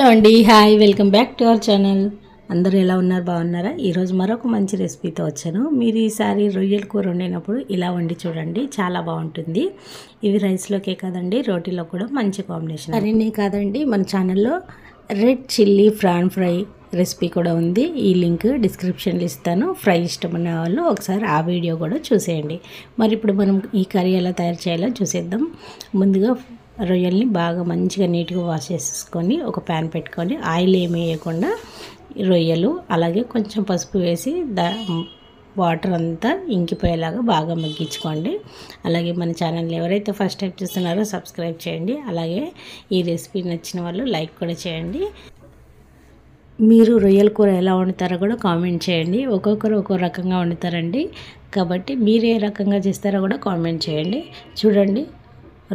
అండి hi welcome back to our channel. అందరూ ఎలా ఉన్నారు, బాగున్నారా? ఈరోజు మరొక మంచి రెసిపీతో వచ్చాను. మీరు ఈసారి రొయ్యల కూర వండినప్పుడు ఇలా వండి చూడండి, చాలా బాగుంటుంది. ఇది రైస్లోకే కాదండి, రోటీలో కూడా మంచి కాంబినేషన్. అన్నీ కాదండి, మన ఛానల్లో red chilli prawn fry recipe కూడా ఉంది. ఈ లింక్ డిస్క్రిప్షన్లో ఇస్తాను. ఫ్రై ఇష్టమన్న వాళ్ళు ఒకసారి ఆ వీడియో కూడా చూసేయండి. మరి ఇప్పుడు మనం ఈ కర్రీ ఎలా తయారు చేయాలో చూసేద్దాం. ముందుగా రొయ్యల్ని బాగా మంచిగా నీట్గా వాష్ చేసుకొని ఒక ప్యాన్ పెట్టుకొని ఆయిల్ ఏమి వేయకుండా రొయ్యలు అలాగే కొంచెం పసుపు వేసి వాటర్ అంతా ఇంకిపోయేలాగా బాగా మగ్గించుకోండి. అలాగే మన ఛానల్ని ఎవరైతే ఫస్ట్ టైం చూస్తున్నారో సబ్స్క్రైబ్ చేయండి. అలాగే ఈ రెసిపీ నచ్చిన వాళ్ళు లైక్ కూడా చేయండి. మీరు రొయ్యల కూర ఎలా వండుతారో కూడా కామెంట్ చేయండి. ఒక్కొక్కరు ఒక్కో రకంగా వండుతారండి, కాబట్టి మీరు ఏ రకంగా చేస్తారో కూడా కామెంట్ చేయండి. చూడండి,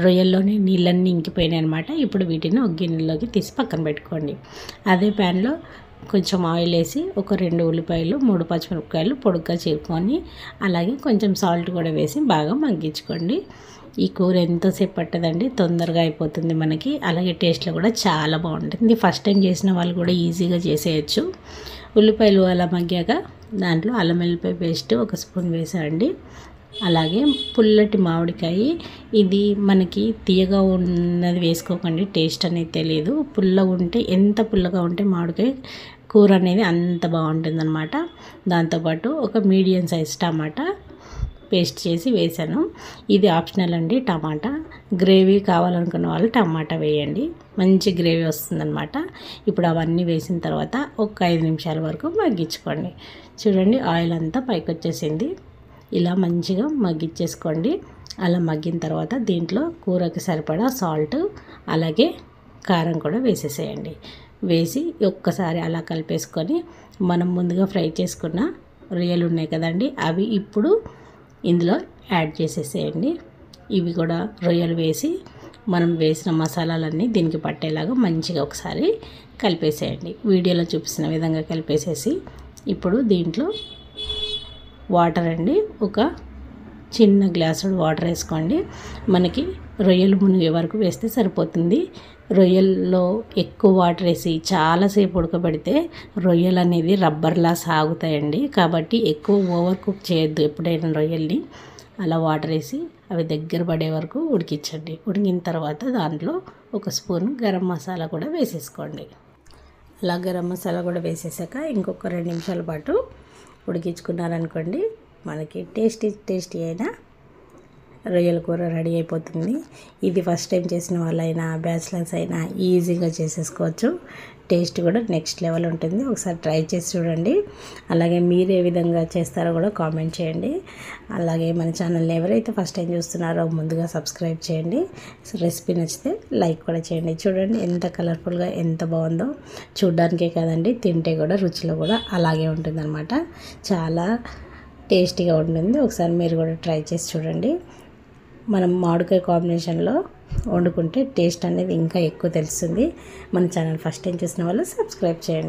రొయ్యల్లోని నీళ్ళన్నీ ఇంకిపోయినాయి అనమాట. ఇప్పుడు వీటిని ఒక గిన్నెలోకి తీసి పక్కన పెట్టుకోండి. అదే ప్యాన్లో కొంచెం ఆయిల్ వేసి ఒక 2 ఉల్లిపాయలు 3 పచ్చిమిరపకాయలు పొడుగ్గా చీరుకొని అలాగే కొంచెం సాల్ట్ కూడా వేసి బాగా మగ్గించుకోండి. ఈ కూర ఎంతోసేపు పట్టదండి, తొందరగా అయిపోతుంది మనకి. అలాగే టేస్ట్లో కూడా చాలా బాగుంటుంది. ఫస్ట్ టైం చేసిన వాళ్ళు కూడా ఈజీగా చేసేయచ్చు. ఉల్లిపాయలు అలా మగ్గాక దాంట్లో అల్లం వెల్లిపాయ పేస్ట్ 1 స్పూన్ వేసాండి. అలాగే పుల్లటి మామిడికాయ, ఇది మనకి తీయగా ఉన్నది వేసుకోకండి, టేస్ట్ అనేది తెలియదు. పుల్లగా ఉంటే, ఎంత పుల్లగా ఉంటే మామిడికాయ కూర అనేది అంత బాగుంటుంది అనమాట. దాంతోపాటు ఒక మీడియం సైజ్ టమాటా పేస్ట్ చేసి వేసాను. ఇది ఆప్షనల్ అండి. టమాటా గ్రేవీ కావాలనుకున్న వాళ్ళు టమాటా వేయండి, మంచి గ్రేవీ వస్తుందన్నమాట. ఇప్పుడు అవన్నీ వేసిన తర్వాత ఒక 5 నిమిషాల వరకు మగ్గించుకోండి. చూడండి, ఆయిల్ అంతా పైకి వచ్చేసింది. ఇలా మంచిగా మగ్గించేసుకోండి. అలా మగ్గిన తర్వాత దీంట్లో కూరకి సరిపడా సాల్ట్ అలాగే కారం కూడా వేసేసేయండి. వేసి ఒక్కసారి అలా కలిపేసుకొని మనం ముందుగా ఫ్రై చేసుకున్న రొయ్యలు ఉన్నాయి కదండి, అవి ఇప్పుడు ఇందులో యాడ్ చేసేసేయండి. ఇవి కూడా రొయ్యలు వేసి మనం వేసిన మసాలాలన్నీ దీనికి పట్టేలాగా మంచిగా ఒకసారి కలిపేసేయండి. వీడియోలో చూపిస్తున్న విధంగా కలిపేసేసి ఇప్పుడు దీంట్లో వాటర్ అండి, ఒక చిన్న గ్లాసుడు వాటర్ వేసుకోండి. మనకి రొయ్యలు మునిగే వరకు వేస్తే సరిపోతుంది. రొయ్యల్లో ఎక్కువ వాటర్ వేసి చాలాసేపు ఉడకబెడితే రొయ్యలు అనేది రబ్బర్లా సాగుతాయండి. కాబట్టి ఎక్కువ ఓవర్ కుక్ చేయొద్దు ఎప్పుడైనా రొయ్యల్ని. అలా వాటర్ వేసి అవి దగ్గర పడే వరకు ఉడికించండి. ఉడికిన తర్వాత దాంట్లో 1 స్పూన్ గరం మసాలా కూడా వేసేసుకోండి. అలా గరం మసాలా కూడా వేసేసాక ఇంకొక 2 నిమిషాల పాటు ఉడికించుకున్నారనుకోండి, మనకి టేస్టీ అయిన రొయ్యల కూర రెడీ అయిపోతుంది. ఇది ఫస్ట్ టైం చేసిన వాళ్ళైనా బ్యాచిలర్స్ అయినా ఈజీగా చేసేసుకోవచ్చు. టేస్ట్ కూడా నెక్స్ట్ లెవెల్ ఉంటుంది. ఒకసారి ట్రై చేసి చూడండి. అలాగే మీరు ఏ విధంగా చేస్తారో కూడా కామెంట్ చేయండి. అలాగే మన ఛానల్ని ఎవరైతే ఫస్ట్ టైం చూస్తున్నారో ముందుగా సబ్స్క్రైబ్ చేయండి. రెసిపీ నచ్చితే లైక్ కూడా చేయండి. చూడండి ఎంత కలర్ఫుల్గా, ఎంత బాగుందో. చూడ్డానికే కాదండి, తింటే కూడా రుచిలో కూడా అలాగే ఉంటుందన్నమాట. చాలా టేస్టీగా ఉంటుంది. ఒకసారి మీరు కూడా ట్రై చేసి చూడండి. మనం మామిడికాయ కాంబినేషన్లో వండుకుంటే టేస్ట్ అనేది ఇంకా ఎక్కువ తెలుస్తుంది. మన ఛానల్ ఫస్ట్ టైం చూసిన వాళ్ళు సబ్స్క్రైబ్ చేయండి.